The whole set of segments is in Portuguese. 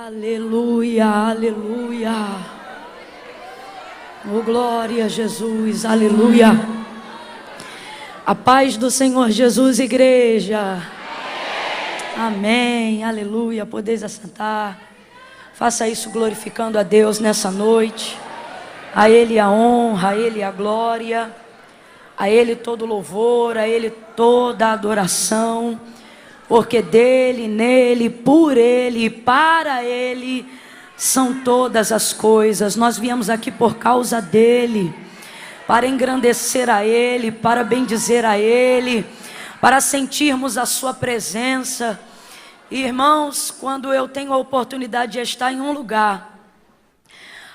Aleluia, aleluia. Oh, glória a Jesus, aleluia. A paz do Senhor Jesus, igreja. Amém, aleluia. Podeis assentar. Faça isso glorificando a Deus nessa noite. A Ele a honra, a Ele a glória, a Ele todo o louvor, a Ele toda a adoração. Porque dele, nele, por ele e para ele são todas as coisas. Nós viemos aqui por causa dele, para engrandecer a ele, para bendizer a ele, para sentirmos a sua presença. Irmãos, quando eu tenho a oportunidade de estar em um lugar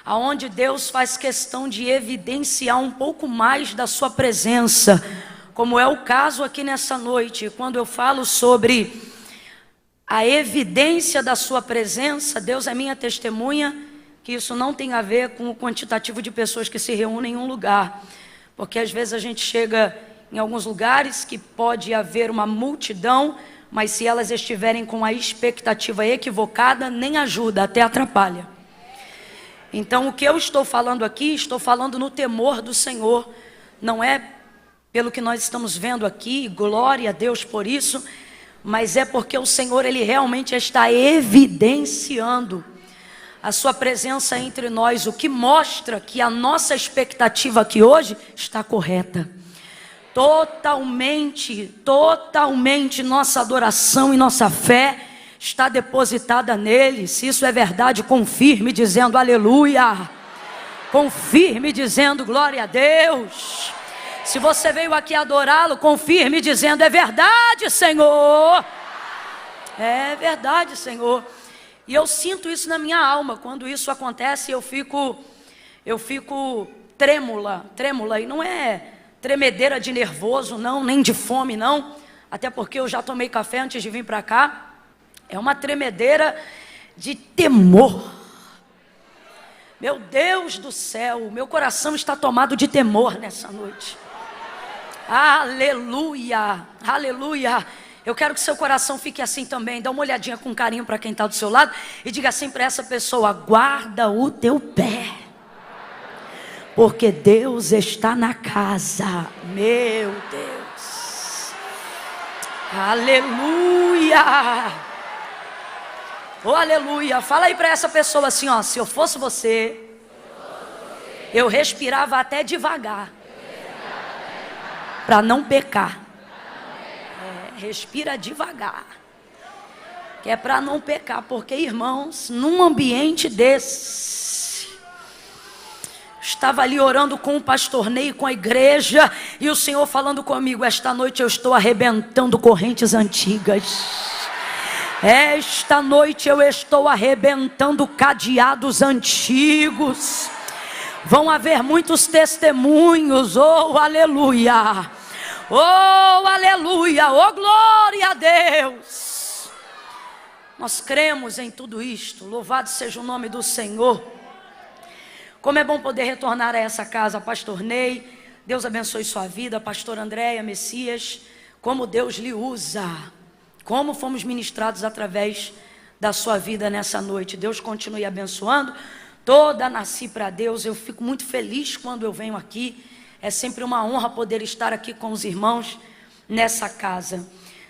aonde Deus faz questão de evidenciar um pouco mais da sua presença, como é o caso aqui nessa noite, quando eu falo sobre a evidência da sua presença, Deus é minha testemunha, que isso não tem a ver com o quantitativo de pessoas que se reúnem em um lugar, porque às vezes a gente chega em alguns lugares que pode haver uma multidão, mas se elas estiverem com a expectativa equivocada, nem ajuda, até atrapalha. Então o que eu estou falando aqui, estou falando no temor do Senhor, não é pelo que nós estamos vendo aqui, glória a Deus por isso, mas é porque o Senhor, Ele realmente está evidenciando a sua presença entre nós, o que mostra que a nossa expectativa aqui hoje está correta. Totalmente nossa adoração e nossa fé está depositada nele. Se isso é verdade, confirme dizendo aleluia, confirme dizendo glória a Deus. Se você veio aqui adorá-lo, confirme dizendo, é verdade, Senhor. É verdade, Senhor. E eu sinto isso na minha alma. Quando isso acontece, eu fico trêmula. E não é tremedeira de nervoso, não, nem de fome, não. Até porque eu já tomei café antes de vir para cá. É uma tremedeira de temor. Meu Deus do céu, meu coração está tomado de temor nessa noite. Aleluia, aleluia. Eu quero que seu coração fique assim também. Dá uma olhadinha com carinho para quem está do seu lado e diga assim para essa pessoa: guarda o teu pé, porque Deus está na casa. Meu Deus, aleluia, oh aleluia. Fala aí para essa pessoa assim, ó: se eu fosse você, eu respirava até devagar, para não pecar. Respira devagar, que é para não pecar. Porque, irmãos, num ambiente desse, estava ali orando com o pastor Ney, com a igreja, e o Senhor falando comigo: esta noite eu estou arrebentando correntes antigas. Esta noite eu estou arrebentando cadeados antigos. Vão haver muitos testemunhos, oh aleluia, oh aleluia, oh glória a Deus. Nós cremos em tudo isto, louvado seja o nome do Senhor. Como é bom poder retornar a essa casa, pastor Ney, Deus abençoe sua vida, pastor Andréia, Messias, como Deus lhe usa, como fomos ministrados através da sua vida nessa noite. Deus continue abençoando. Toda nasci para Deus. Eu fico muito feliz quando eu venho aqui. É sempre uma honra poder estar aqui com os irmãos nessa casa.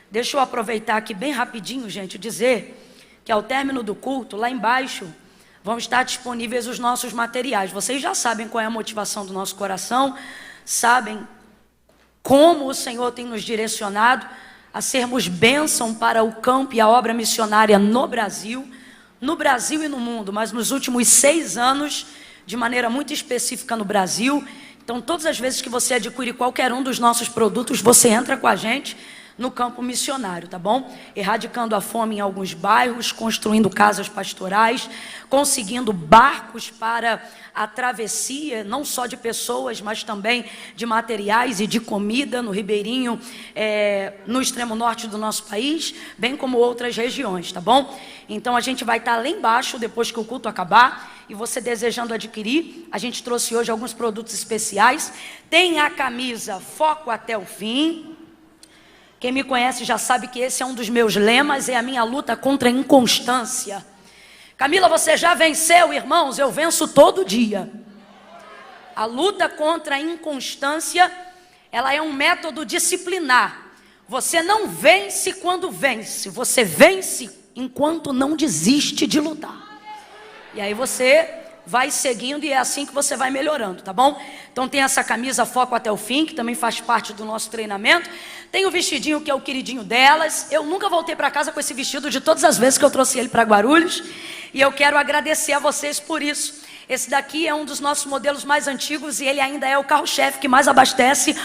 Deixa eu aproveitar aqui bem rapidinho, gente, dizer que ao término do culto, lá embaixo, vão estar disponíveis os nossos materiais. Vocês já sabem qual é a motivação do nosso coração, sabem como o Senhor tem nos direcionado a sermos bênção para o campo e a obra missionária no Brasil e no mundo, mas nos últimos 6 anos, de maneira muito específica no Brasil. Então, todas as vezes que você adquire qualquer um dos nossos produtos, você entra com a gente no campo missionário, tá bom? Erradicando a fome em alguns bairros, construindo casas pastorais, conseguindo barcos para a travessia, não só de pessoas, mas também de materiais e de comida no Ribeirinho, no extremo norte do nosso país, bem como outras regiões, tá bom? Então a gente vai estar lá embaixo depois que o culto acabar, e você desejando adquirir, a gente trouxe hoje alguns produtos especiais. Tem a camisa Foco até o Fim. Quem me conhece já sabe que esse é um dos meus lemas, é a minha luta contra a inconstância. Camila, você já venceu, irmãos? Eu venço todo dia. A luta contra a inconstância, ela é um método disciplinar. Você não vence quando vence, você vence enquanto não desiste de lutar. E aí você vai seguindo e é assim que você vai melhorando, tá bom? Então tem essa camisa Foco até o Fim, que também faz parte do nosso treinamento. Tem o vestidinho que é o queridinho delas. Eu nunca voltei para casa com esse vestido de todas as vezes que eu trouxe ele para Guarulhos. E eu quero agradecer a vocês por isso. Esse daqui é um dos nossos modelos mais antigos e ele ainda é o carro-chefe que mais abastece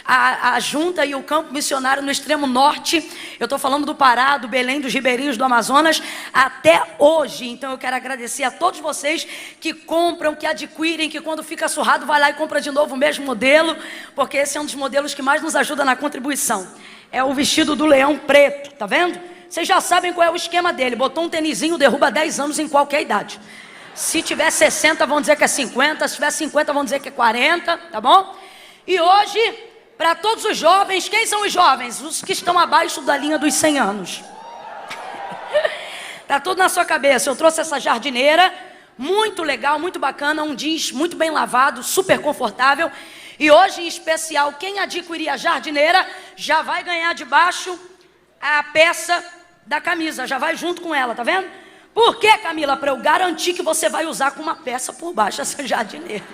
a junta e o campo missionário no extremo norte. Eu estou falando do Pará, do Belém, dos ribeirinhos do Amazonas, até hoje. Então eu quero agradecer a todos vocês que compram, que adquirem, que quando fica surrado vai lá e compra de novo o mesmo modelo, porque esse é um dos modelos que mais nos ajuda na contribuição. É o vestido do leão preto, tá vendo? Vocês já sabem qual é o esquema dele. Botou um tênisinho, derruba 10 anos em qualquer idade. Se tiver 60 vão dizer que é 50, se tiver 50 vão dizer que é 40, tá bom? E hoje, para todos os jovens, quem são os jovens? Os que estão abaixo da linha dos 100 anos. Tá tudo na sua cabeça. Eu trouxe essa jardineira, muito legal, muito bacana, um jeans muito bem lavado, super confortável. E hoje em especial, quem adquirir a jardineira já vai ganhar de baixo a peça da camisa, já vai junto com ela, tá vendo? Por que, Camila? Para eu garantir que você vai usar com uma peça por baixo essa jardineira.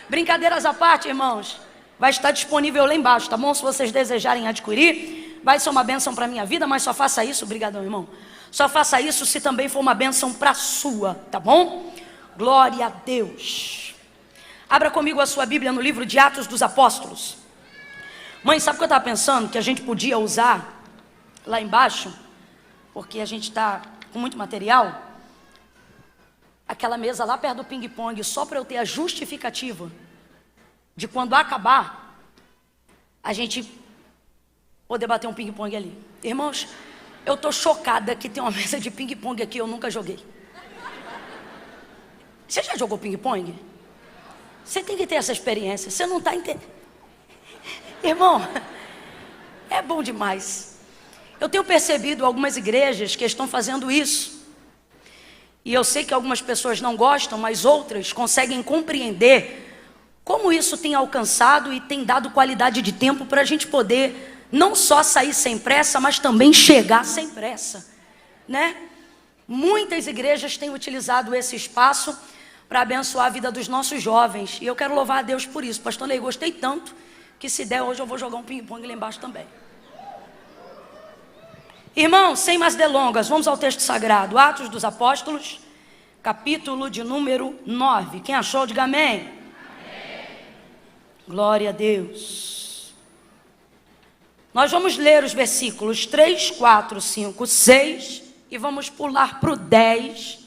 Brincadeiras à parte, irmãos, vai estar disponível lá embaixo, tá bom? Se vocês desejarem adquirir, vai ser uma bênção para a minha vida, mas só faça isso, obrigadão, irmão. Só faça isso se também for uma bênção para a sua, tá bom? Glória a Deus. Abra comigo a sua Bíblia no livro de Atos dos Apóstolos. Mãe, sabe o que eu estava pensando? Que a gente podia usar lá embaixo, porque a gente está com muito material, aquela mesa lá perto do ping-pong, só para eu ter a justificativa de quando acabar, a gente poder bater um ping-pong ali. Irmãos, eu estou chocada que tem uma mesa de ping-pong aqui, eu nunca joguei. Você já jogou ping-pong? Você tem que ter essa experiência, você não está entendendo. Irmão, é bom demais. Eu tenho percebido algumas igrejas que estão fazendo isso. E eu sei que algumas pessoas não gostam, mas outras conseguem compreender como isso tem alcançado e tem dado qualidade de tempo para a gente poder não só sair sem pressa, mas também chegar sem pressa, né? Muitas igrejas têm utilizado esse espaço para abençoar a vida dos nossos jovens. E eu quero louvar a Deus por isso. Pastor Ney, gostei tanto que se der hoje eu vou jogar um ping-pong lá embaixo também. Irmãos, sem mais delongas, vamos ao texto sagrado, Atos dos Apóstolos, capítulo de número 9. Quem achou, diga amém. Amém. Glória a Deus. Nós vamos ler os versículos 3, 4, 5, 6 e vamos pular para o 10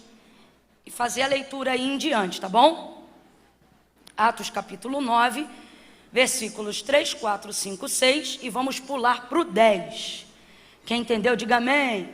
e fazer a leitura aí em diante, tá bom? Atos capítulo 9, versículos 3, 4, 5, 6 e vamos pular para o 10. Quem entendeu, diga amém. Amém.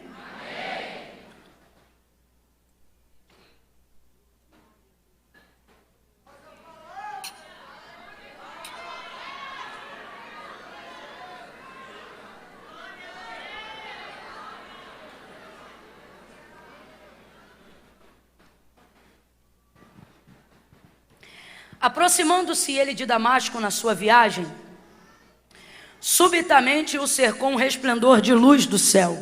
Aproximando-se ele de Damasco na sua viagem, subitamente o cercou um resplendor de luz do céu.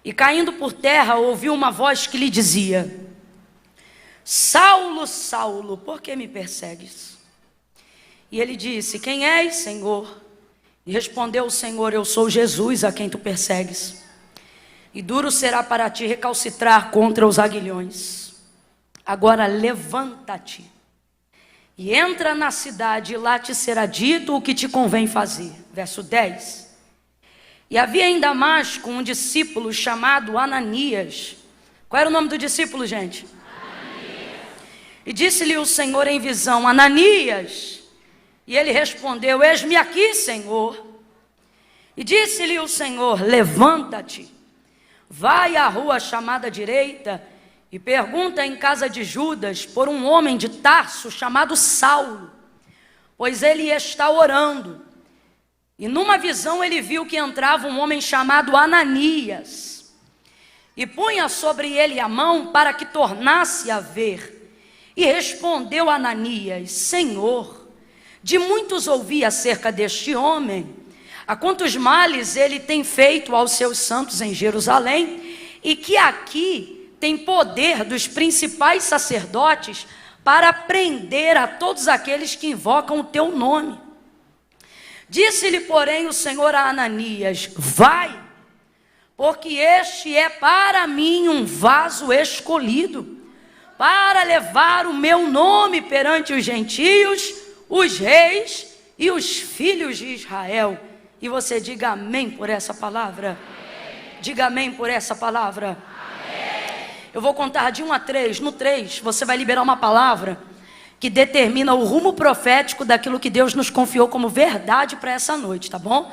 E caindo por terra, ouviu uma voz que lhe dizia: Saulo, Saulo, por que me persegues? E ele disse: Quem és, Senhor? E respondeu o Senhor: Eu sou Jesus a quem tu persegues. E duro será para ti recalcitrar contra os aguilhões. Agora levanta-te e entra na cidade, e lá te será dito o que te convém fazer. Verso 10. E havia em Damasco um discípulo chamado Ananias. Qual era o nome do discípulo, gente? Ananias. E disse-lhe o Senhor em visão: Ananias. E ele respondeu: Eis-me aqui, Senhor. E disse-lhe o Senhor: Levanta-te, vai à rua chamada direita, e pergunta em casa de Judas por um homem de Tarso chamado Saulo, pois ele está orando. E numa visão ele viu que entrava um homem chamado Ananias. e punha sobre ele a mão para que tornasse a ver. E respondeu Ananias: Senhor, de muitos ouvi acerca deste homem, a quantos males ele tem feito aos seus santos em Jerusalém, e que aqui tem poder dos principais sacerdotes para prender a todos aqueles que invocam o teu nome. Disse-lhe, porém, o Senhor a Ananias: vai, porque este é para mim um vaso escolhido, para levar o meu nome perante os gentios, os reis e os filhos de Israel. E você diga amém por essa palavra. Amém. Diga amém por essa palavra. Amém. Eu vou contar de 1 a 3. No 3, você vai liberar uma palavra que determina o rumo profético daquilo que Deus nos confiou como verdade para essa noite, tá bom?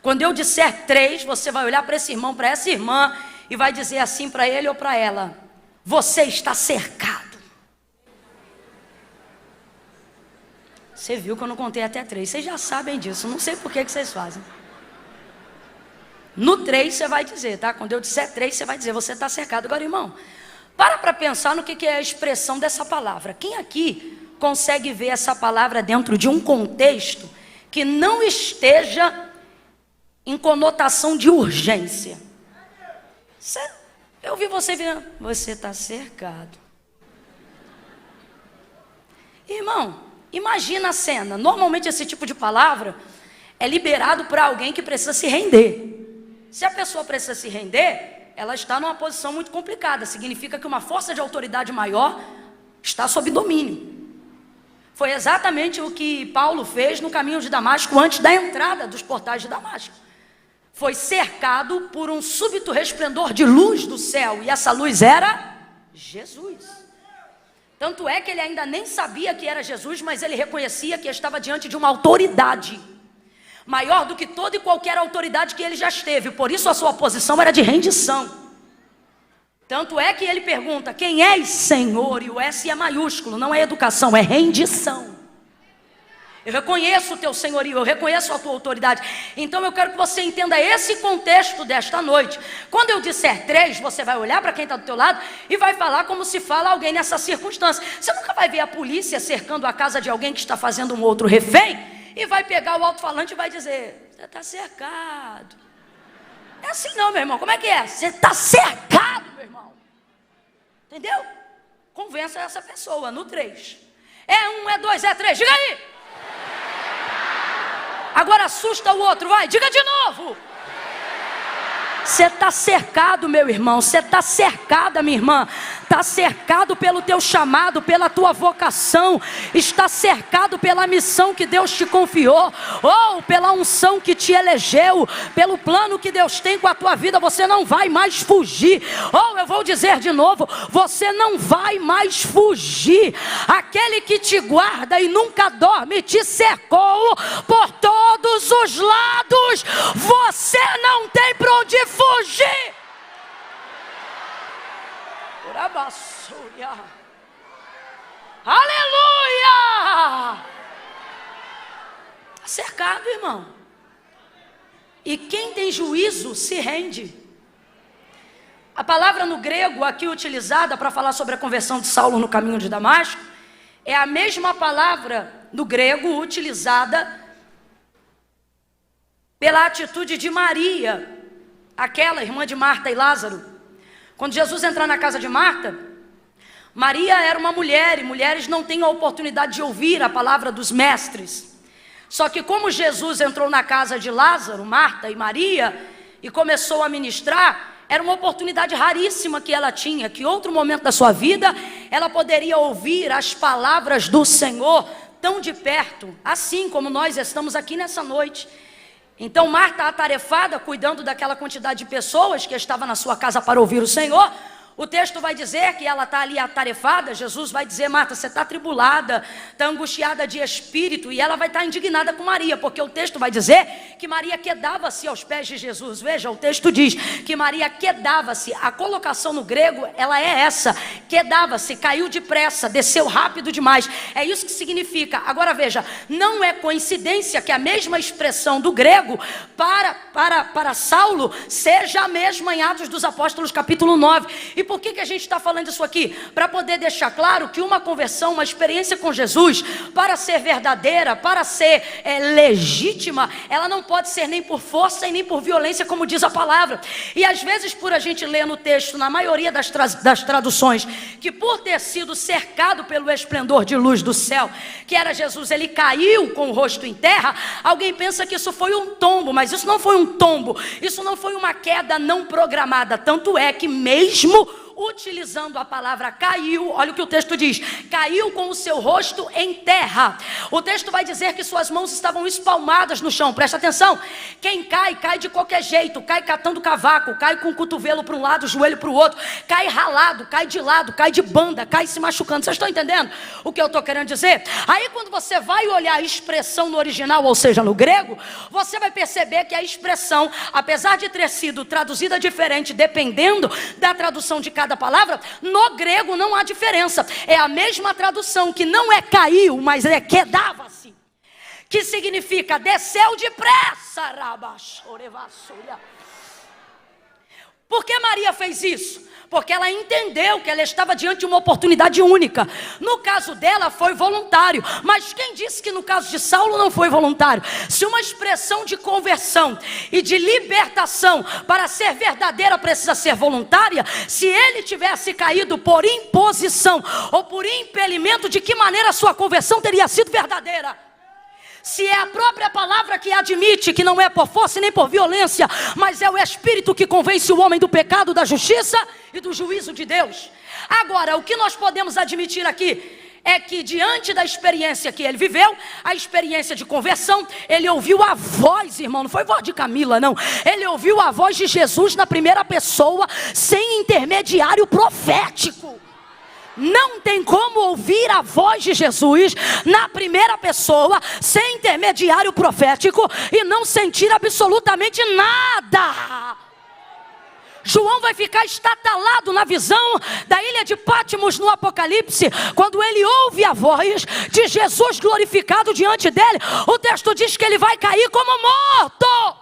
Quando eu disser 3, você vai olhar para esse irmão, para essa irmã, e vai dizer assim para ele ou para ela: você está cercado. Você viu que eu não contei até 3, vocês já sabem disso, não sei por que vocês fazem. No 3 você vai dizer, tá? Quando eu disser 3, você vai dizer: você está cercado. Agora, irmão, para pensar no que é a expressão dessa palavra. Quem aqui consegue ver essa palavra dentro de um contexto que não esteja em conotação de urgência? Eu vi você virando: você está cercado. Irmão, imagina a cena. Normalmente esse tipo de palavra é liberado para alguém que precisa se render. Se a pessoa precisa se render, ela está numa posição muito complicada. Significa que uma força de autoridade maior está sob domínio. Foi exatamente o que Paulo fez no caminho de Damasco, antes da entrada dos portais de Damasco. Foi cercado por um súbito resplendor de luz do céu, e essa luz era Jesus. Tanto é que ele ainda nem sabia que era Jesus, mas ele reconhecia que estava diante de uma autoridade maior do que toda e qualquer autoridade que ele já esteve. Por isso a sua posição era de rendição. Tanto é que ele pergunta: quem és, Senhor? E o S é maiúsculo, não é educação, é rendição. Eu reconheço o teu senhorio, eu reconheço a tua autoridade. Então eu quero que você entenda esse contexto desta noite. Quando eu disser 3, você vai olhar para quem está do teu lado e vai falar como se fala alguém nessa circunstância. Você nunca vai ver a polícia cercando a casa de alguém que está fazendo um outro refém e vai pegar o alto-falante e vai dizer: você está cercado. É assim não, meu irmão. Como é que é? Você está cercado, meu irmão. Entendeu? Convença essa pessoa no 3. É 1, é 2, é 3. Diga aí. Agora assusta o outro, vai, diga de novo. Você está cercado, meu irmão. Você está cercada, minha irmã. Está cercado pelo teu chamado, pela tua vocação. Está cercado pela missão que Deus te confiou, ou pela unção que te elegeu, pelo plano que Deus tem com a tua vida. Você não vai mais fugir. Ou eu vou dizer de novo: você não vai mais fugir. Aquele que te guarda e nunca dorme te cercou por todos os lados. Você não tem para onde fugir. Aleluia! Está cercado, irmão. E quem tem juízo se rende. A palavra no grego aqui utilizada para falar sobre a conversão de Saulo no caminho de Damasco é a mesma palavra no grego utilizada pela atitude de Maria, aquela irmã de Marta e Lázaro. Quando Jesus entra na casa de Marta, Maria era uma mulher, e mulheres não têm a oportunidade de ouvir a palavra dos mestres. Só que como Jesus entrou na casa de Lázaro, Marta e Maria, e começou a ministrar, era uma oportunidade raríssima que ela tinha, que outro momento da sua vida, ela poderia ouvir as palavras do Senhor tão de perto, assim como nós estamos aqui nessa noite. Então Marta, atarefada, cuidando daquela quantidade de pessoas que estava na sua casa para ouvir o Senhor, O texto vai dizer que ela está ali atarefada. Jesus vai dizer: Marta, você está atribulada, está angustiada de espírito. E ela vai estar indignada com Maria, porque o texto vai dizer que Maria quedava-se aos pés de Jesus. Veja, o texto diz que Maria quedava-se. A colocação no grego, ela é essa: quedava-se, caiu depressa, desceu rápido demais. É isso que significa. Agora veja, não é coincidência que a mesma expressão do grego para Saulo seja a mesma em Atos dos Apóstolos capítulo 9. E por que a gente está falando isso aqui? Para poder deixar claro que uma conversão, uma experiência com Jesus, para ser verdadeira, para ser legítima, ela não pode ser nem por força e nem por violência, como diz a palavra. E às vezes, por a gente ler no texto, na maioria das traduções, que por ter sido cercado pelo esplendor de luz do céu, que era Jesus, ele caiu com o rosto em terra, alguém pensa que isso foi um tombo, mas isso não foi um tombo, isso não foi uma queda não programada. Tanto é que mesmo utilizando a palavra caiu, olha o que o texto diz: caiu com o seu rosto em terra. O texto vai dizer que suas mãos estavam espalmadas no chão. Presta atenção, quem cai, cai de qualquer jeito, cai catando cavaco, cai com o cotovelo para um lado, o joelho para o outro, cai ralado, cai de lado, cai de banda, cai se machucando. Vocês estão entendendo o que eu estou querendo dizer? Aí quando você vai olhar a expressão no original, ou seja, no grego, você vai perceber que a expressão, apesar de ter sido traduzida diferente, dependendo da tradução de cada palavra, no grego não há diferença. É a mesma tradução, que não é caiu, mas é quedava-se, que significa desceu depressa. Por que Maria fez isso? Porque ela entendeu que ela estava diante de uma oportunidade única. No caso dela foi voluntário, mas quem disse que no caso de Saulo não foi voluntário? Se uma expressão de conversão e de libertação para ser verdadeira precisa ser voluntária, se ele tivesse caído por imposição ou por impelimento, de que maneira a sua conversão teria sido verdadeira? Se é a própria palavra que admite que não é por força nem por violência, mas é o Espírito que convence o homem do pecado, da justiça e do juízo de Deus. Agora, o que nós podemos admitir aqui é que diante da experiência que ele viveu, a experiência de conversão, ele ouviu a voz, irmão, não foi voz de Camila não, ele ouviu a voz de Jesus na primeira pessoa, sem intermediário profético. Não tem como ouvir a voz de Jesus na primeira pessoa, sem intermediário profético, e não sentir absolutamente nada. João vai ficar estatalado na visão da ilha de Patmos no Apocalipse, quando ele ouve a voz de Jesus glorificado diante dele. O texto diz que ele vai cair como morto.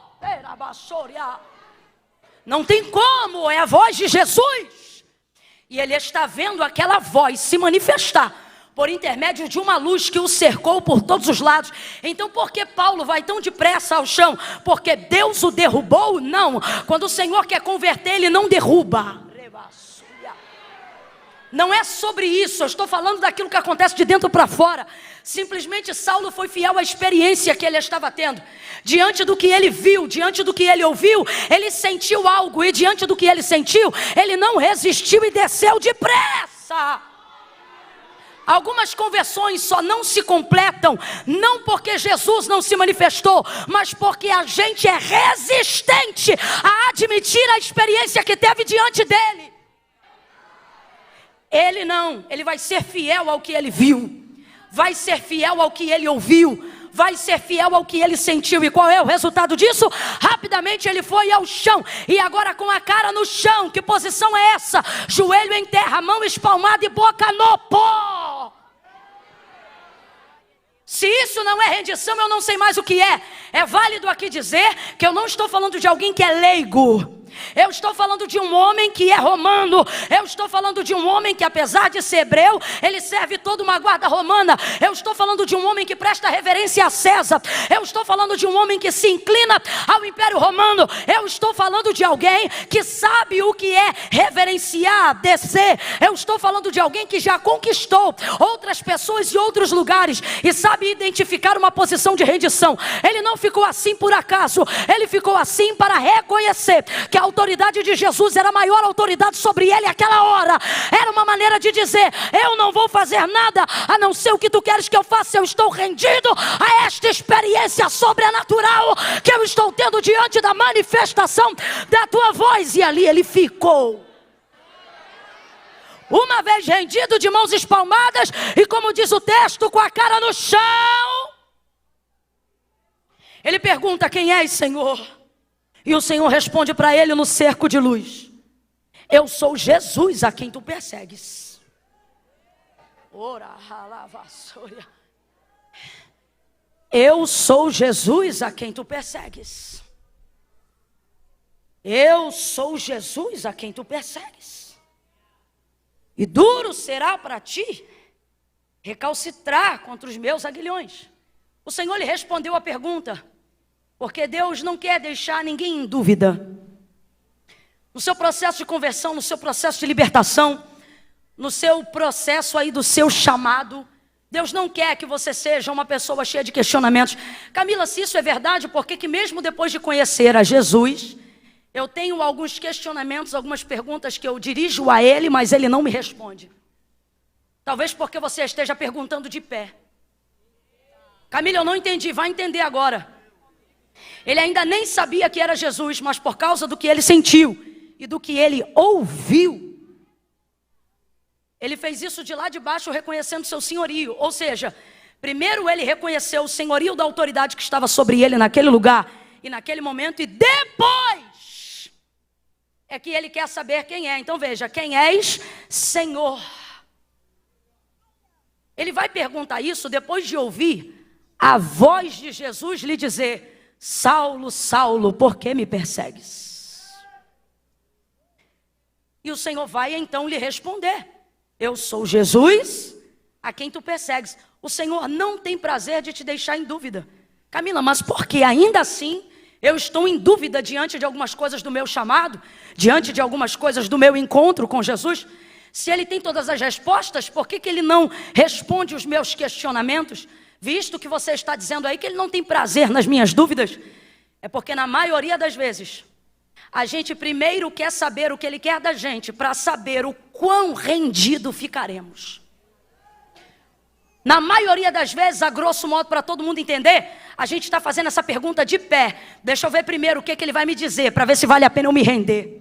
Não tem como, é a voz de Jesus. E ele está vendo aquela voz se manifestar por intermédio de uma luz que o cercou por todos os lados. Então por que Paulo vai tão depressa ao chão? Porque Deus o derrubou? Não. Quando o Senhor quer converter, ele não derruba. Não é sobre isso, eu estou falando daquilo que acontece de dentro para fora. Simplesmente Saulo foi fiel à experiência que ele estava tendo. Diante do que ele viu, diante do que ele ouviu, ele sentiu algo. E diante do que ele sentiu, ele não resistiu e desceu depressa. Algumas conversões só não se completam, não porque Jesus não se manifestou, mas porque a gente é resistente a admitir a experiência que teve diante dele. Ele não, ele vai ser fiel ao que ele viu, vai ser fiel ao que ele ouviu, vai ser fiel ao que ele sentiu. E qual é o resultado disso? Rapidamente ele foi ao chão, e agora com a cara no chão. Que posição é essa? Joelho em terra, mão espalmada e boca no pó. Se isso não é rendição, eu não sei mais o que é. É válido aqui dizer que eu não estou falando de alguém que é leigo. Eu estou falando de um homem que é romano. Eu estou falando de um homem que, apesar de ser hebreu, ele serve toda uma guarda romana. Eu estou falando de um homem que presta reverência a César. Eu estou falando de um homem que se inclina ao Império Romano. Eu estou falando de alguém que sabe o que é reverenciar, descer. Eu estou falando de alguém que já conquistou outras pessoas e outros lugares e sabe identificar uma posição de rendição. Ele não ficou assim por acaso. Ele ficou assim para reconhecer que a autoridade de Jesus era a maior autoridade sobre ele naquela hora. Era uma maneira de dizer: eu não vou fazer nada a não ser o que tu queres que eu faça. Eu estou rendido a esta experiência sobrenatural que eu estou tendo diante da manifestação da tua voz. E ali ele ficou. Uma vez rendido, de mãos espalmadas, e como diz o texto, com a cara no chão, ele pergunta: quem és, Senhor? E o Senhor responde para ele no cerco de luz: eu sou Jesus a quem tu persegues. Ora, vassoura. Eu sou Jesus a quem tu persegues. Eu sou Jesus a quem tu persegues. E duro será para ti recalcitrar contra os meus aguilhões. O Senhor lhe respondeu a pergunta, porque Deus não quer deixar ninguém em dúvida. No seu processo de conversão, no seu processo de libertação, no seu processo aí do seu chamado, Deus não quer que você seja uma pessoa cheia de questionamentos. Camila, se isso é verdade, por que mesmo depois de conhecer a Jesus, eu tenho alguns questionamentos, algumas perguntas que eu dirijo a Ele, mas Ele não me responde? Talvez porque você esteja perguntando de pé. Camila, eu não entendi, vai entender agora. Ele ainda nem sabia que era Jesus, mas por causa do que ele sentiu e do que ele ouviu, ele fez isso de lá de baixo, reconhecendo seu senhorio. Ou seja, primeiro ele reconheceu o senhorio da autoridade que estava sobre ele naquele lugar e naquele momento, e depois é que ele quer saber quem é. Então veja, quem és, Senhor? Ele vai perguntar isso depois de ouvir a voz de Jesus lhe dizer: Saulo, Saulo, por que me persegues? E o Senhor vai então lhe responder: eu sou Jesus a quem tu persegues. O Senhor não tem prazer de te deixar em dúvida. Camila, mas por que ainda assim eu estou em dúvida diante de algumas coisas do meu chamado, diante de algumas coisas do meu encontro com Jesus? Se Ele tem todas as respostas, por que Ele não responde os meus questionamentos? Visto que você está dizendo aí que Ele não tem prazer nas minhas dúvidas, é porque na maioria das vezes a gente primeiro quer saber o que Ele quer da gente, para saber o quão rendido ficaremos. Na maioria das vezes, a grosso modo, para todo mundo entender, a gente está fazendo essa pergunta de pé. Deixa eu ver primeiro o que Ele vai me dizer, para ver se vale a pena eu me render.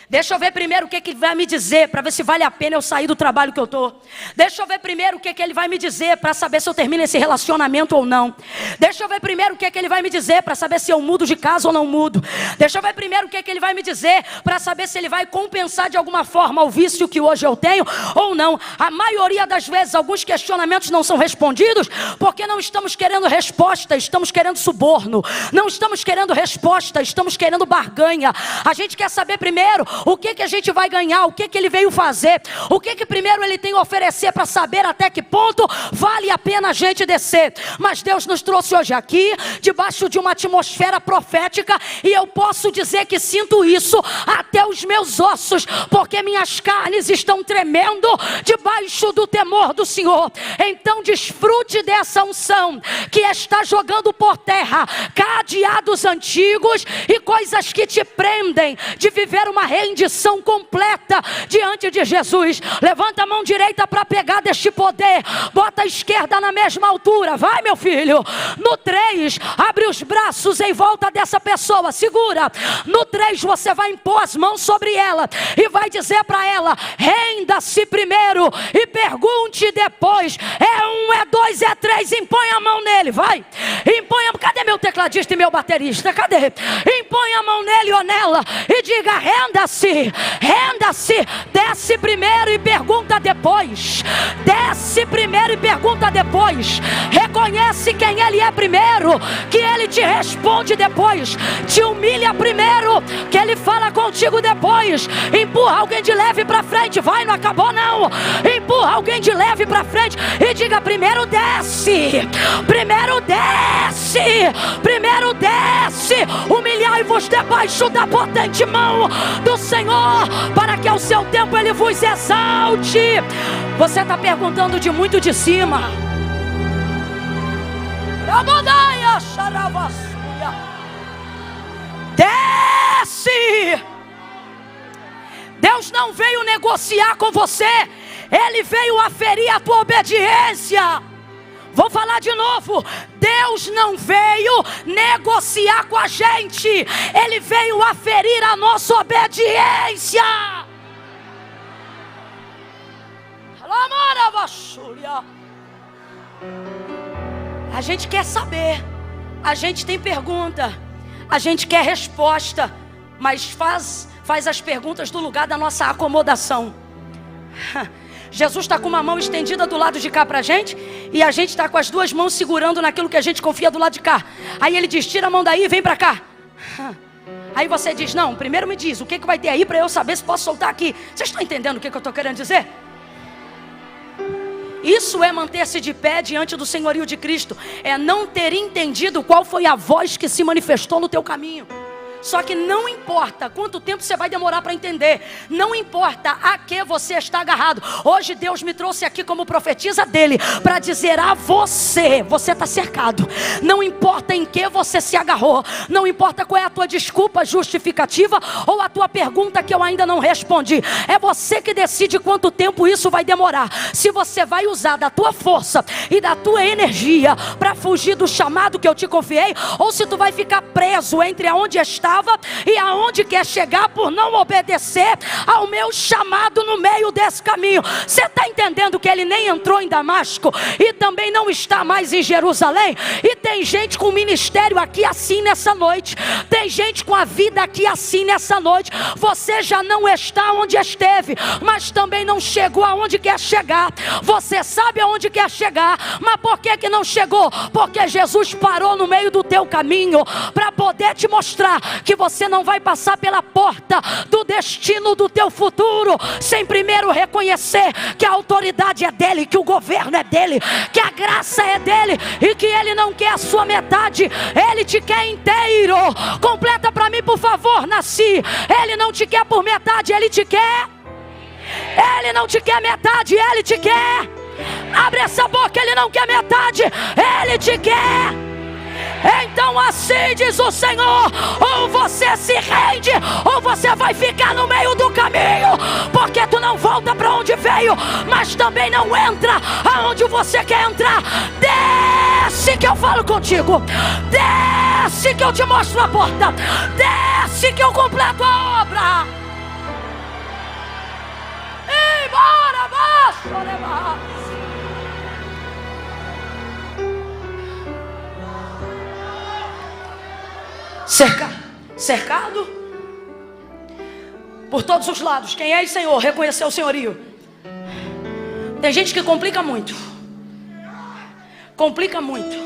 Deixa eu ver primeiro o que Ele vai me dizer, para ver se vale a pena eu sair do trabalho que eu estou. Deixa eu ver primeiro o que Ele vai me dizer, para saber se eu termino esse relacionamento ou não. Deixa eu ver primeiro o que Ele vai me dizer, para saber se eu mudo de casa ou não mudo. Deixa eu ver primeiro o que Ele vai me dizer, para saber se Ele vai compensar de alguma forma o vício que hoje eu tenho ou não. A maioria das vezes, alguns questionamentos não são respondidos, porque não estamos querendo resposta, estamos querendo suborno. Não estamos querendo resposta, estamos querendo barganha. A gente quer saber primeiro o que a gente vai ganhar, o que Ele veio fazer, o que primeiro Ele tem a oferecer, para saber até que ponto vale a pena a gente descer. Mas Deus nos trouxe hoje aqui, debaixo de uma atmosfera profética, e eu posso dizer que sinto isso até os meus ossos, porque minhas carnes estão tremendo debaixo do temor do Senhor. Então desfrute dessa unção, que está jogando por terra cadeados antigos e coisas que te prendem de viver uma rendição completa diante de Jesus. Levanta a mão direita para pegar deste poder, bota a esquerda na mesma altura, vai meu filho. No 3, abre os braços em volta dessa pessoa, segura. No 3 você vai impor as mãos sobre ela e vai dizer para ela: renda-se primeiro e pergunte depois. É 1, é 2, é 3, impõe a mão nele, vai. Impõe a... Cadê meu tecladista e meu baterista? Cadê? Impõe a mão nele ou nela e diga: renda-se, renda-se. Desce primeiro e pergunta depois. Desce primeiro e pergunta depois. Reconhece quem Ele é primeiro, que Ele te responde depois. Te humilha primeiro, que Ele fala contigo depois. Empurra alguém de leve para frente. Vai, não acabou não. Empurra alguém de leve para frente e diga: primeiro desce, primeiro desce, primeiro desce. Humilhai-vos debaixo da potente mão do Senhor, para que ao seu tempo Ele vos exalte. Você está perguntando de muito de cima. Desce. Deus não veio negociar com você, Ele veio aferir a tua obediência. Vou falar de novo. Deus não veio negociar com a gente, Ele veio aferir a nossa obediência. A gente quer saber, a gente tem pergunta, a gente quer resposta, mas faz as perguntas do lugar da nossa acomodação. Jesus está com uma mão estendida do lado de cá para a gente, e a gente está com as duas mãos segurando naquilo que a gente confia do lado de cá. Aí ele diz: tira a mão daí e vem para cá. Aí você diz: não, primeiro me diz, o que vai ter aí para eu saber se posso soltar aqui? Vocês estão entendendo o que eu estou querendo dizer? Isso é manter-se de pé diante do senhorio de Cristo. É não ter entendido qual foi a voz que se manifestou no teu caminho. Só que não importa quanto tempo você vai demorar para entender, não importa a que você está agarrado. Hoje Deus me trouxe aqui como profetisa dele para dizer a você: você está cercado. Não importa em que você se agarrou, não importa qual é a tua desculpa justificativa ou a tua pergunta que eu ainda não respondi. É você que decide quanto tempo isso vai demorar. Se você vai usar da tua força e da tua energia para fugir do chamado que eu te confiei, ou se tu vai ficar preso entre aonde está e aonde quer chegar por não obedecer ao meu chamado no meio desse caminho. Você está entendendo que ele nem entrou em Damasco e também não está mais em Jerusalém? E tem gente com ministério aqui assim nessa noite, tem gente com a vida aqui assim nessa noite. Você já não está onde esteve, mas também não chegou aonde quer chegar. Você sabe aonde quer chegar, mas por que não chegou? Porque Jesus parou no meio do teu caminho para poder te mostrar que você não vai passar pela porta do destino do teu futuro sem primeiro reconhecer que a autoridade é dele, que o governo é dele, que a graça é dele e que ele não quer a sua metade, ele te quer inteiro. Completa para mim, por favor, Nasci. Ele não te quer por metade, ele te quer. Ele não te quer metade, ele te quer. Abre essa boca, ele não quer metade, ele te quer. Então assim diz o Senhor: ou você se rende, ou você vai ficar no meio do caminho, porque tu não volta para onde veio, mas também não entra aonde você quer entrar. Desce que eu falo contigo, desce que eu te mostro a porta, desce que eu completo a obra. Embora, baixo, cercado por todos os lados. Quem é o Senhor? Reconhecer o senhorio. Tem gente que complica muito. Complica muito.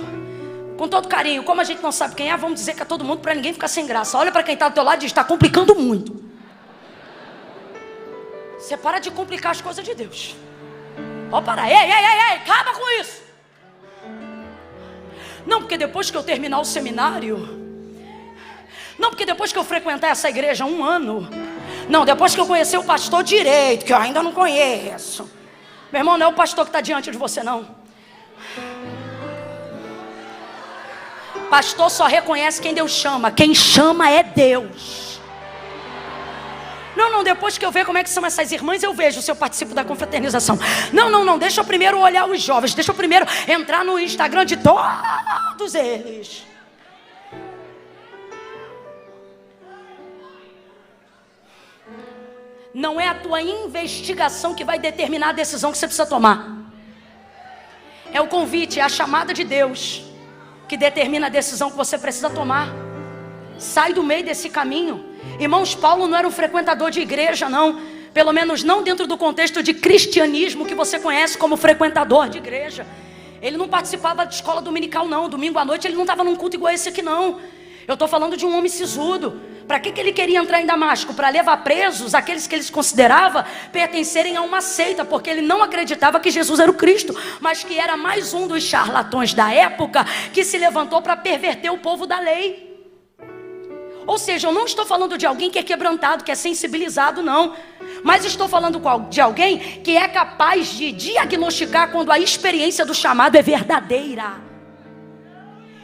Com todo carinho. Como a gente não sabe quem é, vamos dizer que é todo mundo para ninguém ficar sem graça. Olha para quem está do teu lado e diz: está complicando muito. Você para de complicar as coisas de Deus. Pode parar. Ei, acaba com isso. Não, porque depois que eu terminar o seminário, não, porque depois que eu frequentar essa igreja 1 ano, não, depois que eu conhecer o pastor direito, que eu ainda não conheço. Meu irmão, não é o pastor que está diante de você, não. Pastor só reconhece quem Deus chama. Quem chama é Deus. Não, depois que eu ver como é que são essas irmãs, eu vejo se eu participo da confraternização. Não, deixa eu primeiro olhar os jovens, deixa eu primeiro entrar no Instagram de todos eles. Não é a tua investigação que vai determinar a decisão que você precisa tomar. É o convite, é a chamada de Deus que determina a decisão que você precisa tomar. Sai do meio desse caminho. Irmãos, Paulo não era um frequentador de igreja, não. Pelo menos não dentro do contexto de cristianismo que você conhece como frequentador de igreja. Ele não participava de escola dominical, não. Domingo à noite ele não estava num culto igual esse aqui, não. Eu estou falando de um homem sisudo. Para que ele queria entrar em Damasco? Para levar presos aqueles que ele considerava pertencerem a uma seita, porque ele não acreditava que Jesus era o Cristo, mas que era mais um dos charlatões da época que se levantou para perverter o povo da lei. Ou seja, eu não estou falando de alguém que é quebrantado, que é sensibilizado, não. Mas estou falando de alguém que é capaz de diagnosticar quando a experiência do chamado é verdadeira.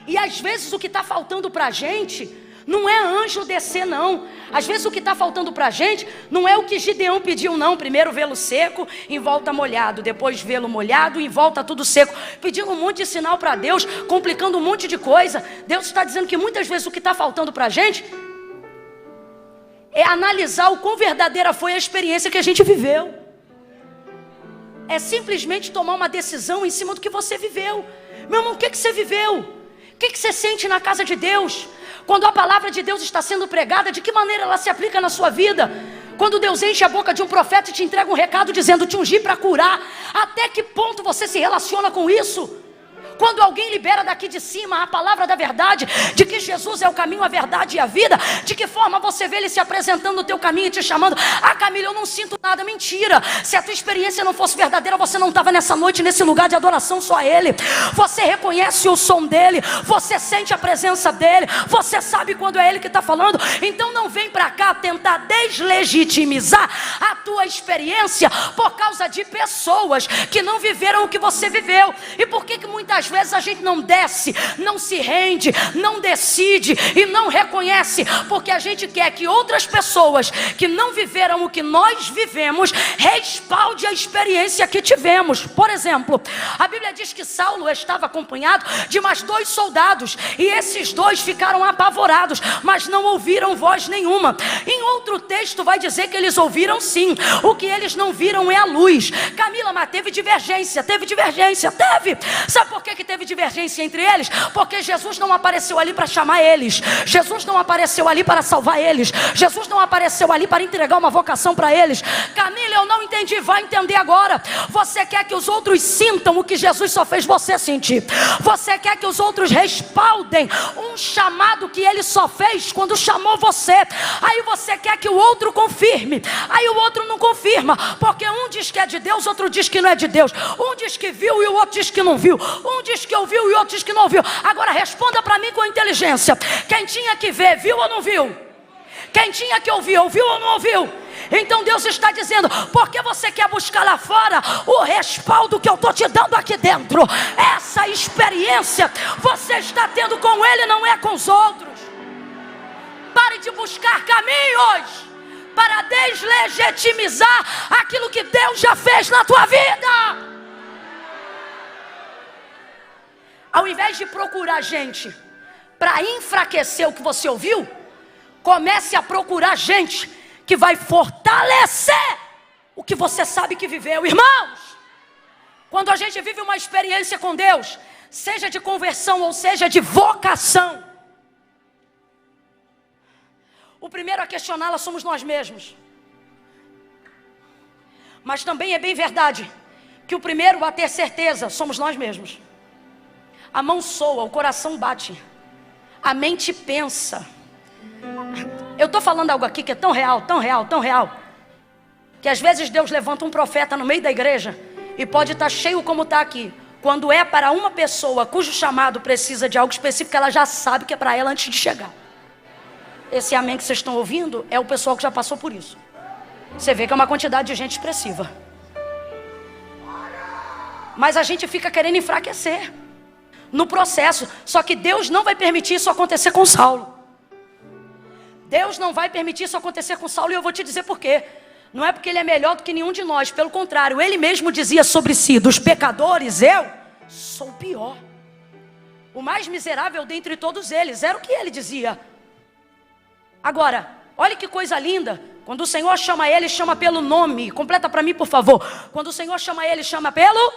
E às vezes o que está faltando para a gente não é anjo descer, não. Às vezes o que está faltando para a gente não é o que Gideão pediu, não. Primeiro vê-lo seco, em volta molhado. Depois vê-lo molhado, em volta tudo seco. Pedindo um monte de sinal para Deus, complicando um monte de coisa. Deus está dizendo que muitas vezes o que está faltando para a gente é analisar o quão verdadeira foi a experiência que a gente viveu. é simplesmente tomar uma decisão em cima do que você viveu. Meu irmão, o que você viveu? O que você sente na casa de Deus? Quando a palavra de Deus está sendo pregada, de que maneira ela se aplica na sua vida? Quando Deus enche a boca de um profeta e te entrega um recado dizendo te ungir para curar, até que ponto você se relaciona com isso? Quando alguém libera daqui de cima a palavra da verdade, de que Jesus é o caminho, a verdade e a vida, de que forma você vê ele se apresentando no teu caminho e te chamando? Ah, Camila, eu não sinto nada. Mentira. Se a tua experiência não fosse verdadeira, você não estava nessa noite, nesse lugar de adoração só a ele. Você reconhece o som dele, você sente a presença dele, você sabe quando é ele que está falando. Então não vem para cá tentar deslegitimizar a tua experiência por causa de pessoas que não viveram o que você viveu. E por que muitas vezes a gente não desce, não se rende, não decide e não reconhece? Porque a gente quer que outras pessoas que não viveram o que nós vivemos respalde a experiência que tivemos. Por exemplo, a Bíblia diz que Saulo estava acompanhado de mais 2 soldados, e esses 2 ficaram apavorados, mas não ouviram voz nenhuma. Em outro texto vai dizer que eles ouviram sim, o que eles não viram é a luz. Camila, mas teve divergência. Teve. Sabe por que teve divergência entre eles? Porque Jesus não apareceu ali para chamar eles, Jesus não apareceu ali para salvar eles, Jesus não apareceu ali para entregar uma vocação para eles. Camila, eu não entendi. Vai entender agora. Você quer que os outros sintam o que Jesus só fez você sentir. Você quer que os outros respaldem um chamado que ele só fez quando chamou você. Aí você quer que o outro confirme, aí o outro não confirma, porque um diz que é de Deus, outro diz que não é de Deus. Um diz que viu e o outro diz que não viu. Um diz que ouviu e outro diz que não ouviu. Agora responda para mim com inteligência. Quem tinha que ver, viu ou não viu? Quem tinha que ouvir, ouviu ou não ouviu? Então Deus está dizendo: por que você quer buscar lá fora o respaldo que eu estou te dando aqui dentro? Essa experiência você está tendo com ele, não é com os outros. Pare de buscar caminhos para deslegitimizar aquilo que Deus já fez na tua vida. Ao invés de procurar gente para enfraquecer o que você ouviu, comece a procurar gente que vai fortalecer o que você sabe que viveu. Irmãos, quando a gente vive uma experiência com Deus, seja de conversão ou seja de vocação, o primeiro a questioná-la somos nós mesmos. Mas também é bem verdade que o primeiro a ter certeza somos nós mesmos. A mão soa, o coração bate, a mente pensa. Eu estou falando algo aqui que é tão real, que às vezes Deus levanta um profeta no meio da igreja e pode estar cheio como está aqui. Quando é para uma pessoa cujo chamado precisa de algo específico, ela já sabe que é para ela antes de chegar. Esse amém que vocês estão ouvindo é o pessoal que já passou por isso. Você vê que é uma quantidade de gente expressiva. Mas a gente fica querendo enfraquecer no processo. Só que Deus não vai permitir isso acontecer com Saulo. Deus não vai permitir isso acontecer com Saulo, e eu vou te dizer por quê. Não é porque ele é melhor do que nenhum de nós. Pelo contrário, ele mesmo dizia sobre si: dos pecadores eu sou o pior, o mais miserável dentre todos eles. Era o que ele dizia. Agora, olha que coisa linda. Quando o Senhor chama ele, chama pelo nome. Completa para mim, por favor. Quando o Senhor chama ele, chama pelo...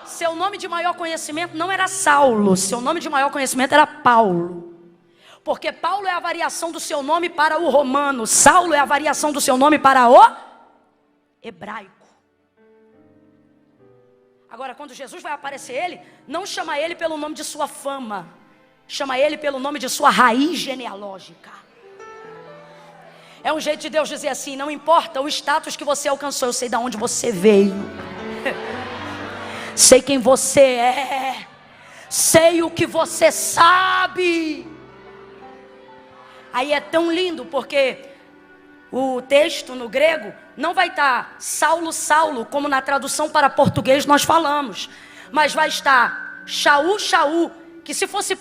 Seu nome de maior conhecimento não era Saulo. Seu nome de maior conhecimento era Paulo. Porque Paulo é a variação do seu nome para o romano. Saulo é a variação do seu nome para o hebraico. Agora, quando Jesus vai aparecer ele, não chama ele pelo nome de sua fama. Chama ele pelo nome de sua raiz genealógica. É um jeito de Deus dizer assim: não importa o status que você alcançou, eu sei de onde você veio. Sei quem você é. Sei o que você sabe. Aí é tão lindo porque o texto no grego não vai estar Saulo, Saulo, como na tradução para português nós falamos, mas vai estar Shaul, Shaul, que se fosse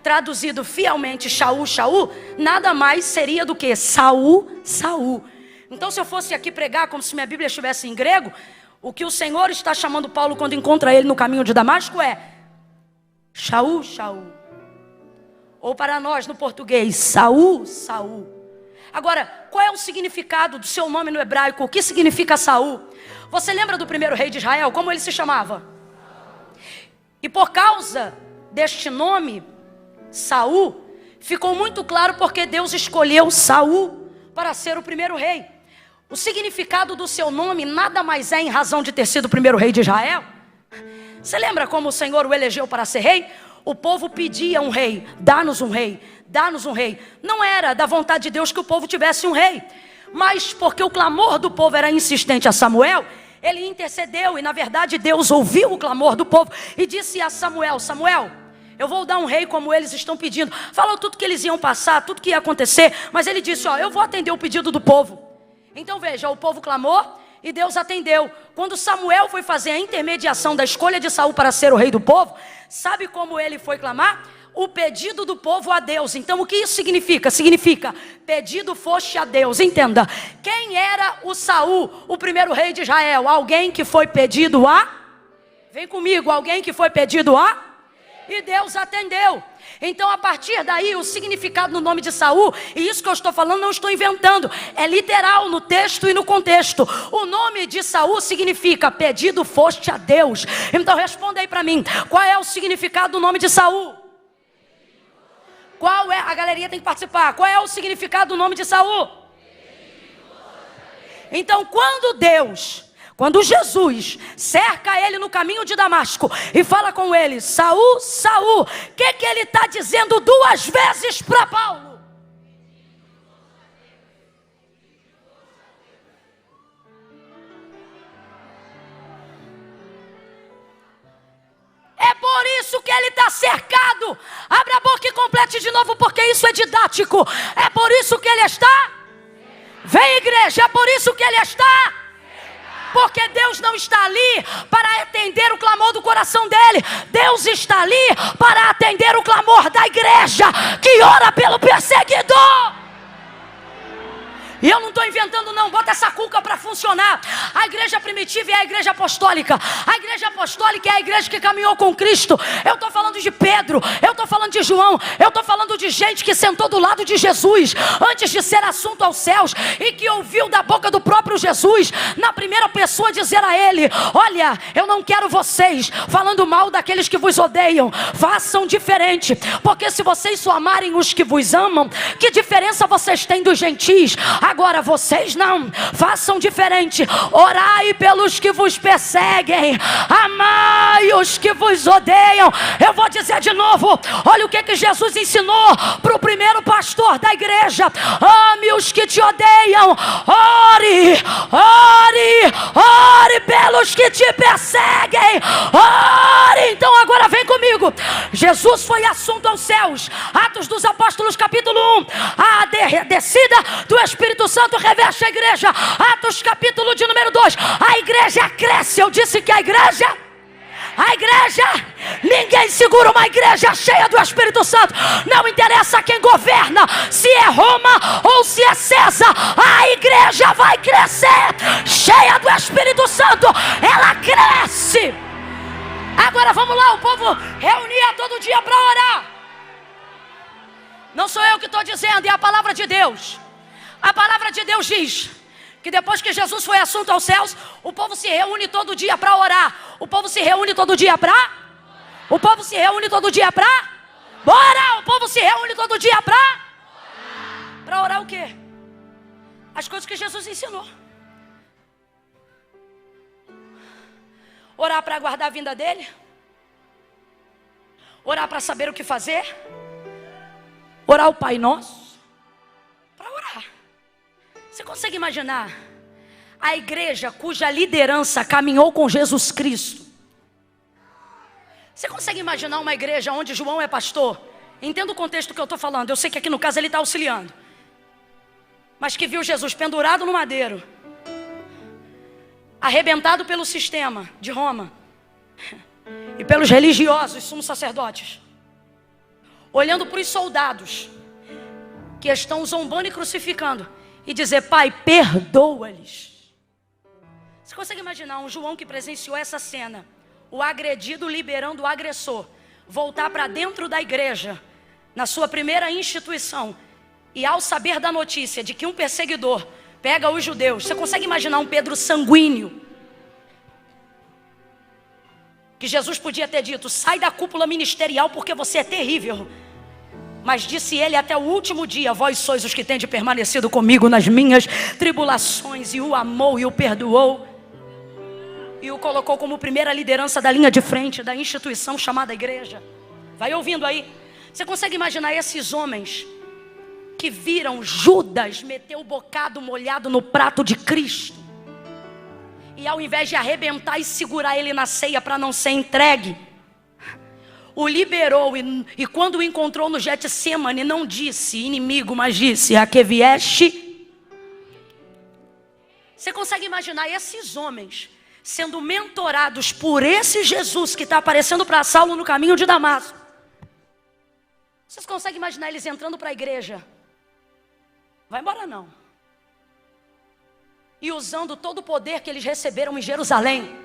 traduzido fielmente Shaul, Shaul, nada mais seria do que Saul, Saul. Então, se eu fosse aqui pregar como se minha Bíblia estivesse em grego, o que o Senhor está chamando Paulo quando encontra ele no caminho de Damasco é Shaul, Shaul. Ou para nós no português, Saul, Saul. Agora, qual é o significado do seu nome no hebraico? O que significa Saul? Você lembra do primeiro rei de Israel? Como ele se chamava? E por causa deste nome, Saul, ficou muito claro porque Deus escolheu Saul para ser o primeiro rei. O significado do seu nome nada mais é em razão de ter sido o primeiro rei de Israel. Você lembra como o Senhor o elegeu para ser rei? O povo pedia um rei, dá-nos um rei, dá-nos um rei. Não era da vontade de Deus que o povo tivesse um rei, mas porque o clamor do povo era insistente a Samuel, ele intercedeu e na verdade Deus ouviu o clamor do povo e disse a Samuel: Samuel, eu vou dar um rei como eles estão pedindo. Falou tudo que eles iam passar, tudo que ia acontecer, mas ele disse: ó, eu vou atender o pedido do povo. Então veja, o povo clamou e Deus atendeu. Quando Samuel foi fazer a intermediação da escolha de Saul para ser o rei do povo, sabe como ele foi clamar? O pedido do povo a Deus. Então o que isso significa? Significa, pedido foste a Deus. Entenda, quem era o Saul, o primeiro rei de Israel? Alguém que foi pedido a... Vem comigo, alguém que foi pedido a... E Deus atendeu. Então a partir daí o significado no nome de Saul, e isso que eu estou falando não estou inventando, é literal no texto e no contexto. O nome de Saul significa pedido foste a Deus. Então responda aí para mim, qual é o significado do nome de Saul? Qual é? A galerinha tem que participar. Qual é o significado do nome de Saul? Então quando Jesus cerca ele no caminho de Damasco e fala com ele: Saul, Saul, o que ele está dizendo 2 vezes para Paulo? É por isso que ele está cercado. Abra a boca e complete de novo, porque isso é didático. É por isso que ele está. Vem, igreja, é por isso que ele está. Porque Deus não está ali para atender o clamor do coração dele. Deus está ali para atender o clamor da igreja que ora pelo perseguidor. E eu não estou inventando não, bota essa cuca para funcionar. A igreja primitiva é a igreja apostólica. A igreja apostólica é a igreja que caminhou com Cristo. Eu estou falando de Pedro, eu estou falando de João, eu estou falando de gente que sentou do lado de Jesus antes de ser assunto aos céus e que ouviu da boca do próprio Jesus, na primeira pessoa, dizer a ele: olha, eu não quero vocês falando mal daqueles que vos odeiam, façam diferente, porque se vocês só amarem os que vos amam, que diferença vocês têm dos gentis? Agora vocês não, façam diferente. Orai pelos que vos perseguem, amai os que vos odeiam. Eu vou dizer de novo, olha o que Jesus ensinou para o primeiro pastor da igreja: ame os que te odeiam, ore, ore, ore pelos que te perseguem, ore. Então agora vem comigo. Jesus foi assunto aos céus. Atos dos Apóstolos capítulo 1, a descida do Espírito Santo reveste a igreja. Atos capítulo de número 2, a igreja cresce. Eu disse que a igreja, ninguém segura uma igreja cheia do Espírito Santo. Não interessa quem governa, se é Roma ou se é César, a igreja vai crescer. Cheia do Espírito Santo, ela cresce. Agora vamos lá, o povo reunia todo dia para orar. Não sou eu que estou dizendo, é a palavra de Deus. A palavra de Deus diz que depois que Jesus foi assunto aos céus, o povo se reúne todo dia para orar. O povo se reúne todo dia para... O povo se reúne todo dia para... Bora! O povo se reúne todo dia para... Para orar o quê? As coisas que Jesus ensinou. Orar para aguardar a vinda dele. Orar para saber o que fazer. Orar o Pai Nosso. Para orar. Você consegue imaginar a igreja cuja liderança caminhou com Jesus Cristo? Você consegue imaginar uma igreja onde João é pastor? Entenda o contexto que eu estou falando. Eu sei que aqui no caso ele está auxiliando. Mas que viu Jesus pendurado no madeiro, arrebentado pelo sistema de Roma e pelos religiosos, sumos sacerdotes, olhando para os soldados que estão zombando e crucificando, e dizer: Pai, perdoa-lhes. Você consegue imaginar um João que presenciou essa cena, o agredido liberando o agressor, voltar para dentro da igreja, na sua primeira instituição, E ao saber da notícia de que um perseguidor pega os judeus, você consegue imaginar um Pedro sanguíneo? Que Jesus podia ter dito: sai da cúpula ministerial porque você é terrível. Mas disse ele: até o último dia, vós sois os que tende permanecido comigo nas minhas tribulações. E o amou e o perdoou. E o colocou como primeira liderança da linha de frente da instituição chamada igreja. Vai ouvindo aí. Você consegue imaginar esses homens que viram Judas meter o bocado molhado no prato de Cristo, e ao invés de arrebentar e segurar ele na ceia para não ser entregue, o liberou, e quando o encontrou no Getsemane, não disse inimigo, mas disse: a que vieste? Você consegue imaginar esses homens sendo mentorados por esse Jesus que está aparecendo para Saulo no caminho de Damasco? Vocês conseguem imaginar eles entrando para a igreja? Vai embora não. E usando todo o poder que eles receberam em Jerusalém,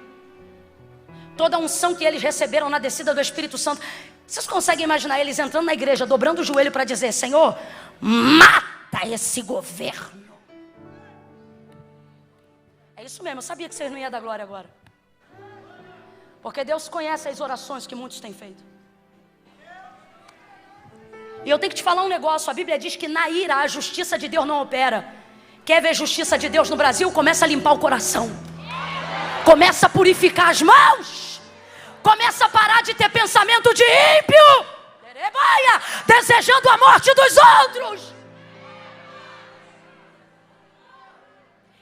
toda a unção que eles receberam na descida do Espírito Santo. Vocês conseguem imaginar eles entrando na igreja, dobrando o joelho para dizer: Senhor, mata esse governo. É isso mesmo, eu sabia que vocês não iam dar glória agora. Porque Deus conhece as orações que muitos têm feito. E eu tenho que te falar um negócio. A Bíblia diz que na ira a justiça de Deus não opera. Quer ver justiça de Deus no Brasil? Começa a limpar o coração. Começa a purificar as mãos. Começa a parar de ter pensamento de ímpio, desejando a morte dos outros.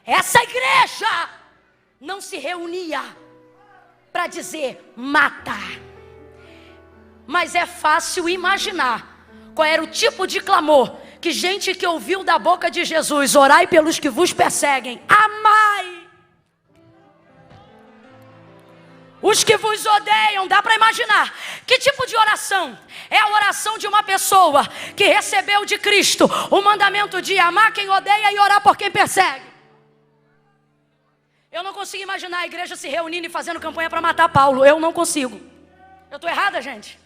Essa igreja não se reunia para dizer mata. Mas é fácil imaginar qual era o tipo de clamor que gente que ouviu da boca de Jesus: orai pelos que vos perseguem, amai os que vos odeiam. Dá para imaginar que tipo de oração? É a oração de uma pessoa que recebeu de Cristo o mandamento de amar quem odeia e orar por quem persegue. Eu não consigo imaginar a igreja se reunindo e fazendo campanha para matar Paulo. Eu não consigo. Eu estou errada, gente?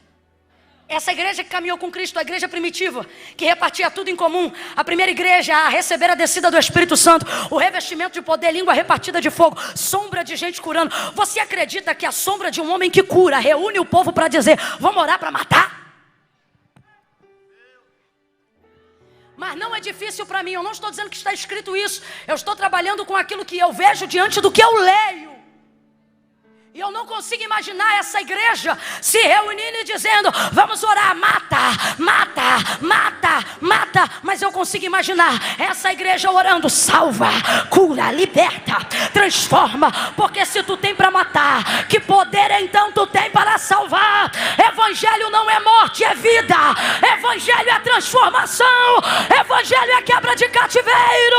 Essa igreja que caminhou com Cristo, a igreja primitiva, que repartia tudo em comum, a primeira igreja a receber a descida do Espírito Santo, o revestimento de poder, língua repartida de fogo, sombra de gente curando. Você acredita que a sombra de um homem que cura reúne o povo para dizer: vamos orar para matar? Mas não é difícil para mim. Eu não estou dizendo que está escrito isso. Eu estou trabalhando com aquilo que eu vejo diante do que eu leio. E eu não consigo imaginar essa igreja se reunindo e dizendo: vamos orar, mata, mata, mata, mata. Mas eu consigo imaginar essa igreja orando: salva, cura, liberta, transforma. Porque se tu tem para matar, que poder então tu tem para salvar? Evangelho não é morte, é vida. Evangelho é transformação. Evangelho é quebra de cativeiro.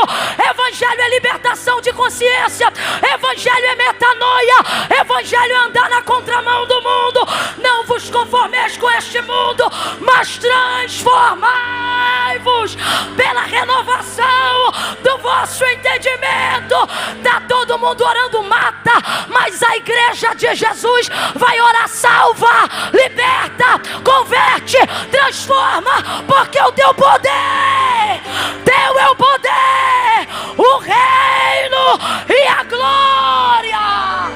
Evangelho é libertação de consciência. Evangelho é metanoia. Evangelho é andar na contramão do mundo. Não vos conformeis com este mundo, mas transformai-vos pela renovação do vosso entendimento. Está todo mundo orando mata, mas a igreja de Jesus vai orar: salva, liberta, converte, transforma. Porque o teu poder, teu é o poder, o reino e a glória.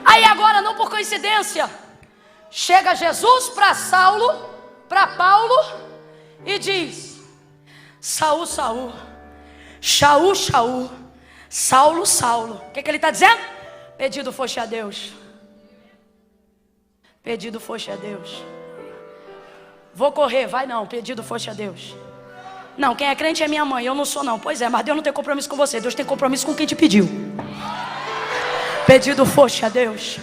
Aí agora, não por coincidência, chega Jesus para Saulo, para Paulo, e diz: Saul, Saul, Shaul, Shaul, Saulo, Saulo. O que ele está dizendo? Pedido foste a Deus. Pedido foste a Deus. Vou correr, vai não, pedido foste a Deus. Não, quem é crente é minha mãe, eu não sou não. Pois é, mas Deus não tem compromisso com você, Deus tem compromisso com quem te pediu. Pedido foste a Deus.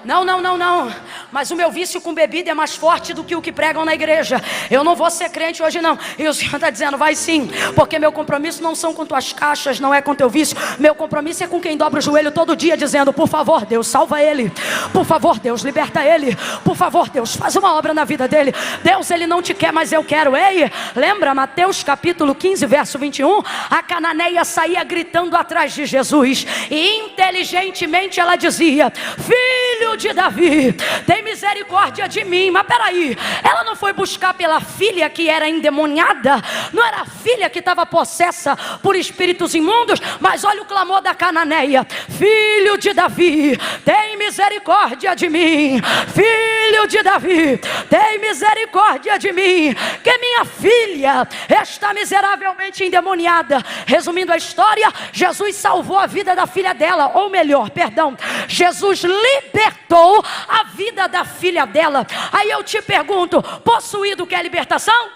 Não, não, não, não. Mas o meu vício com bebida é mais forte do que o que pregam na igreja. Eu não vou ser crente hoje não. E o Senhor está dizendo, vai sim. Porque meu compromisso não são com tuas caixas, não é com teu vício. Meu compromisso é com quem dobra o joelho todo dia dizendo, por favor Deus, salva ele. Por favor Deus, liberta ele. Por favor Deus, faz uma obra na vida dele. Deus, ele não te quer, mas eu quero. Ei, lembra Mateus capítulo 15, verso 21? A cananeia saía gritando atrás de Jesus. E inteligentemente ela dizia, filho de Davi, tem misericórdia de mim. Mas peraí, ela não foi buscar pela filha que era endemoniada? Não era a filha que estava possessa por espíritos imundos? Mas olha o clamor da cananeia, filho de Davi, tem misericórdia de mim. Filho de Davi, tem misericórdia de mim, que minha filha está miseravelmente endemoniada. Resumindo a história, Jesus salvou a vida da filha dela, ou melhor, perdão, Jesus libertou a vida da filha dela. Aí eu te pergunto, possuído quer libertação?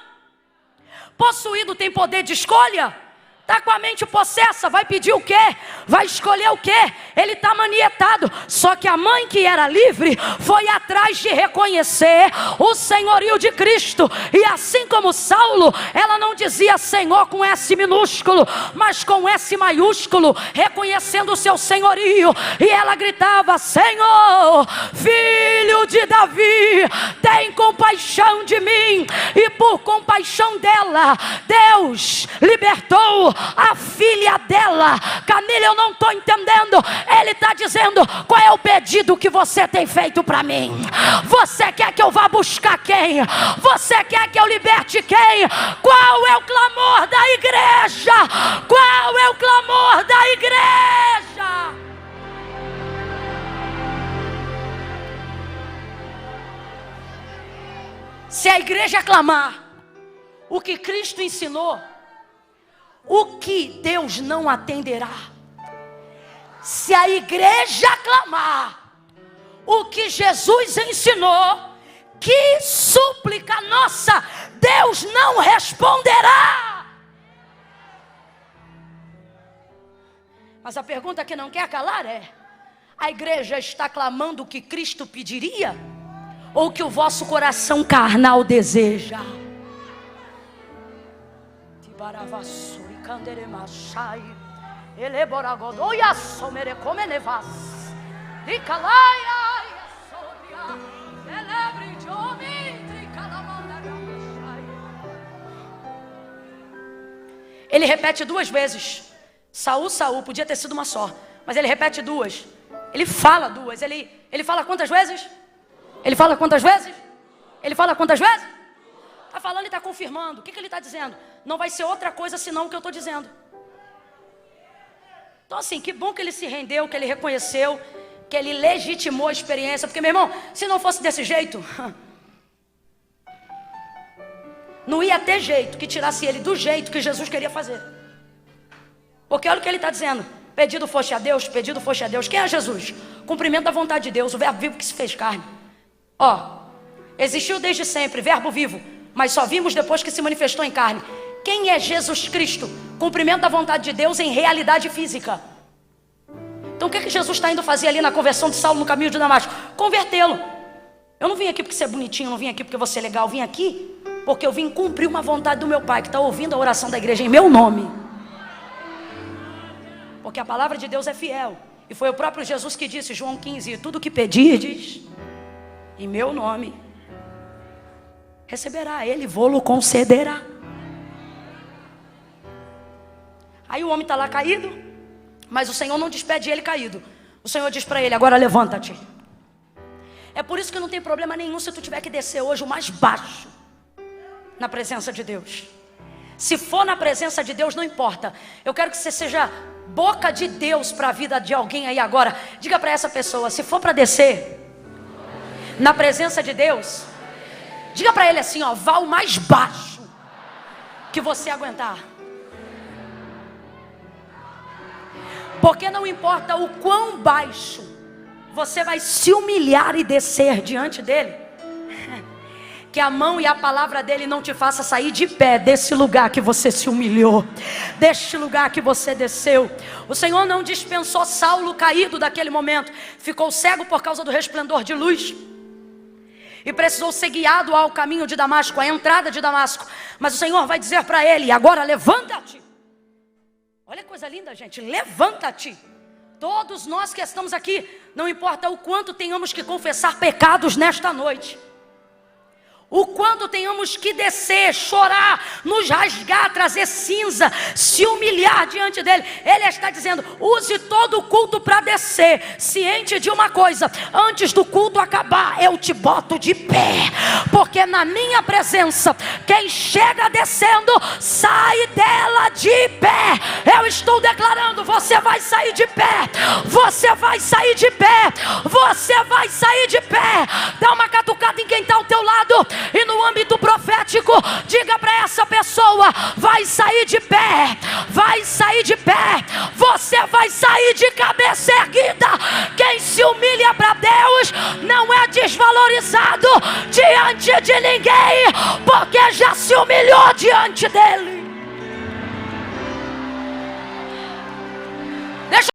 Possuído tem poder de escolha? Está com a mente possessa, vai pedir o quê? Vai escolher o quê? Ele está manietado. Só que a mãe que era livre foi atrás de reconhecer o senhorio de Cristo. E assim como Saulo, ela não dizia Senhor com S minúsculo, mas com S maiúsculo, reconhecendo o seu senhorio. E ela gritava, Senhor, filho de Davi, tem compaixão de mim. E por compaixão dela, Deus libertou a filha dela. Camila, eu não estou entendendo. Ele está dizendo, qual é o pedido que você tem feito para mim? Você quer que eu vá buscar quem? Você quer que eu liberte quem? Qual é o clamor da igreja? Qual é o clamor da igreja? Se a igreja clamar o que Cristo ensinou, o que Deus não atenderá? Se a igreja clamar o que Jesus ensinou, que súplica nossa Deus não responderá? Mas a pergunta que não quer calar é, a igreja está clamando o que Cristo pediria? Ou o que o vosso coração carnal deseja? Ele repete duas vezes. Saul, podia ter sido uma só, mas ele repete duas. Ele fala duas. Ele fala quantas vezes? Ele fala quantas vezes? Ele fala quantas vezes? Está falando e está confirmando. O que ele está dizendo? Não vai ser outra coisa senão o que eu estou dizendo. Então assim, que bom que ele se rendeu, que ele reconheceu, que ele legitimou a experiência. Porque meu irmão, se não fosse desse jeito, não ia ter jeito que tirasse ele do jeito que Jesus queria fazer. Porque olha o que ele está dizendo. Pedido foste a Deus, pedido foste a Deus. Quem é Jesus? Cumprimento da vontade de Deus, o verbo vivo que se fez carne. Existiu desde sempre, verbo vivo, mas só vimos depois que se manifestou em carne. Quem é Jesus Cristo? Cumprimento da vontade de Deus em realidade física. Então o que Jesus está indo fazer ali na conversão de Saulo no caminho de Damasco? Convertê-lo. Eu não vim aqui porque você é bonitinho, não vim aqui porque você é legal, eu vim aqui porque eu vim cumprir uma vontade do meu Pai, que está ouvindo a oração da igreja em meu nome. Porque a palavra de Deus é fiel. E foi o próprio Jesus que disse, João 15, tudo que pedirdes em meu nome, receberá, ele vô-lo concederá. Aí o homem está lá caído, mas o Senhor não despede ele caído. O Senhor diz para ele, agora levanta-te. É por isso que não tem problema nenhum se tu tiver que descer hoje o mais baixo na presença de Deus. Se for na presença de Deus, não importa. Eu quero que você seja boca de Deus para a vida de alguém aí agora. Diga para essa pessoa, se for para descer na presença de Deus, diga para ele assim, vá o mais baixo que você aguentar. Porque não importa o quão baixo você vai se humilhar e descer diante dele, que a mão e a palavra dele não te faça sair de pé desse lugar que você se humilhou, deste lugar que você desceu. O Senhor não dispensou Saulo caído daquele momento. Ficou cego por causa do resplendor de luz e precisou ser guiado ao caminho de Damasco, à entrada de Damasco. Mas o Senhor vai dizer para ele: agora levanta-te. Olha que coisa linda, gente, levanta-te. Todos nós que estamos aqui, não importa o quanto tenhamos que confessar pecados nesta noite, o quanto tenhamos que descer, chorar, nos rasgar, trazer cinza, se humilhar diante dele, ele está dizendo: use todo o culto para descer, ciente de uma coisa: antes do culto acabar, eu te boto de pé, porque na minha presença, quem chega descendo, sai dela de pé. Eu estou declarando: você vai sair de pé, você vai sair de pé, você vai sair de pé. Dá uma catucada em quem está ao teu lado, e no âmbito profético, diga para essa pessoa: vai sair de pé, vai sair de pé, você vai sair de cabeça erguida. Quem se humilha para Deus não é desvalorizado diante de ninguém, porque já se humilhou diante dele.